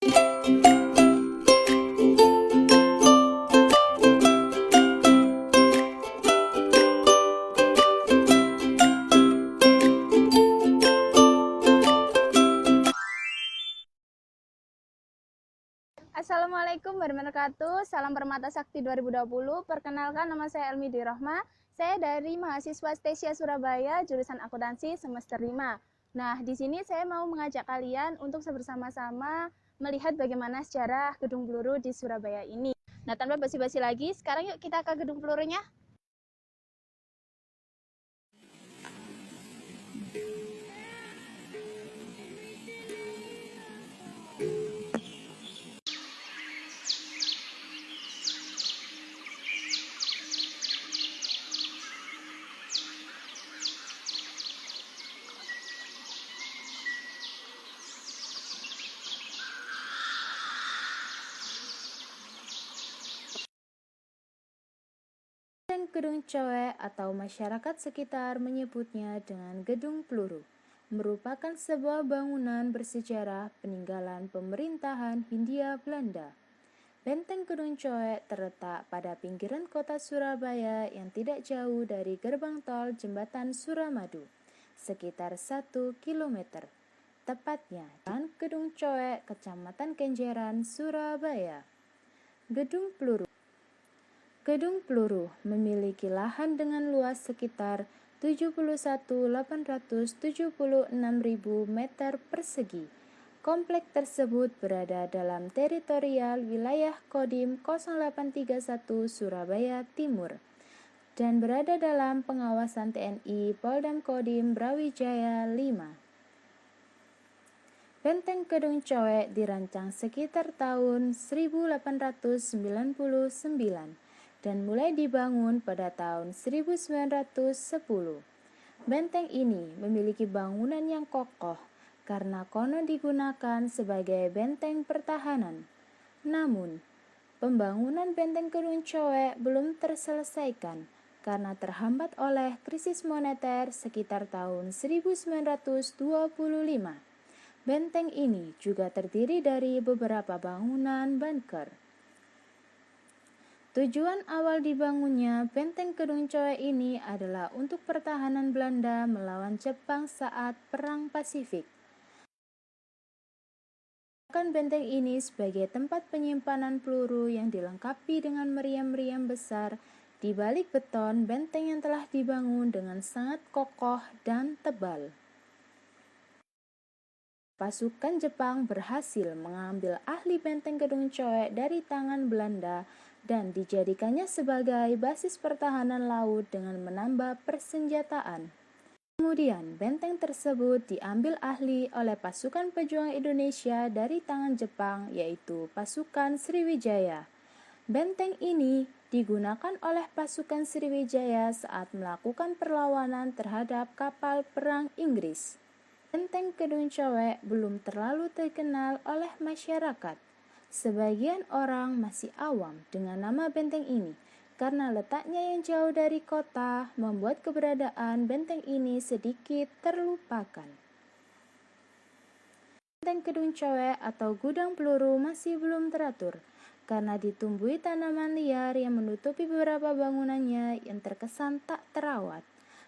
Assalamualaikum warahmatullahi wabarakatuh. Salam Permata Sakti 2020. Perkenalkan, nama saya Elmi Dirahma. Saya dari mahasiswa Stesia Surabaya, jurusan akuntansi semester 5. Nah, di sini saya mau mengajak kalian untuk bersama-sama melihat bagaimana sejarah Gedung Peluru di Surabaya ini. Nah, tanpa basa-basi lagi, sekarang yuk kita ke Gedung Pelurunya. Gedung Cowek atau masyarakat sekitar menyebutnya dengan Gedung Peluru, merupakan sebuah bangunan bersejarah peninggalan pemerintahan Hindia Belanda. Benteng Gedung Cowek terletak pada pinggiran kota Surabaya yang tidak jauh dari gerbang tol Jembatan Suramadu, sekitar 1 km. Tepatnya, Gedung Cowek, Kecamatan Kenjeran, Surabaya. Gedung Peluru memiliki lahan dengan luas sekitar 71.876.000 meter persegi. Kompleks tersebut berada dalam teritorial wilayah Kodim 0831 Surabaya Timur dan berada dalam pengawasan TNI Poldam Kodim Brawijaya 5. Benteng Gedung Cowek dirancang sekitar tahun 1899 dan mulai dibangun pada tahun 1910. Benteng ini memiliki bangunan yang kokoh karena konon digunakan sebagai benteng pertahanan. Namun, pembangunan Benteng Gedung Cowek belum terselesaikan karena terhambat oleh krisis moneter sekitar tahun 1925. Benteng ini juga terdiri dari beberapa bangunan bunker. Tujuan awal dibangunnya Benteng Gedung Cowek ini adalah untuk pertahanan Belanda melawan Jepang saat Perang Pasifik. Benteng ini sebagai tempat penyimpanan peluru yang dilengkapi dengan meriam-meriam besar di balik beton benteng yang telah dibangun dengan sangat kokoh dan tebal. Pasukan Jepang berhasil mengambil ahli Benteng Gedung Cowek dari tangan Belanda dan dijadikannya sebagai basis pertahanan laut dengan menambah persenjataan. Kemudian, benteng tersebut diambil ahli oleh pasukan pejuang Indonesia dari tangan Jepang, yaitu pasukan Sriwijaya. Benteng ini digunakan oleh pasukan Sriwijaya saat melakukan perlawanan terhadap kapal perang Inggris. Benteng Gedung Cowek belum terlalu terkenal oleh masyarakat. Sebagian orang masih awam dengan nama benteng ini karena letaknya yang jauh dari kota membuat keberadaan benteng ini sedikit terlupakan. Benteng Gedung Cowek atau gudang peluru masih belum teratur karena ditumbuhi tanaman liar yang menutupi beberapa bangunannya yang terkesan tak terawat.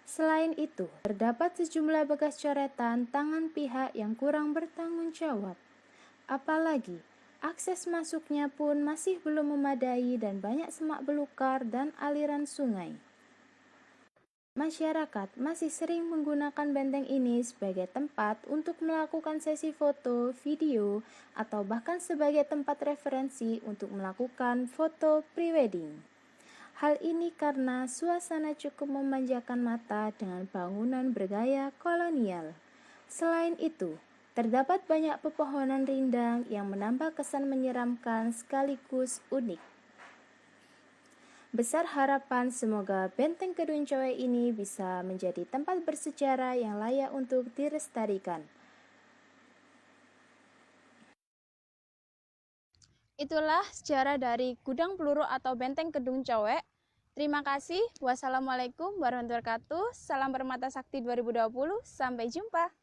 Selain itu, terdapat sejumlah bekas coretan tangan pihak yang kurang bertanggung jawab. Apalagi, akses masuknya pun masih belum memadai dan banyak semak belukar dan aliran sungai. Masyarakat masih sering menggunakan benteng ini sebagai tempat untuk melakukan sesi foto, video, atau bahkan sebagai tempat referensi untuk melakukan foto prewedding. Hal ini karena suasana cukup memanjakan mata dengan bangunan bergaya kolonial. Selain itu, terdapat banyak pepohonan rindang yang menambah kesan menyeramkan sekaligus unik. Besar harapan semoga Benteng Gedung Cowek ini bisa menjadi tempat bersejarah yang layak untuk dilestarikan. Itulah sejarah dari Gudang Peluru atau Benteng Gedung Cowek. Terima kasih. Wassalamualaikum warahmatullahi wabarakatuh. Salam Permata Sakti 2020. Sampai jumpa.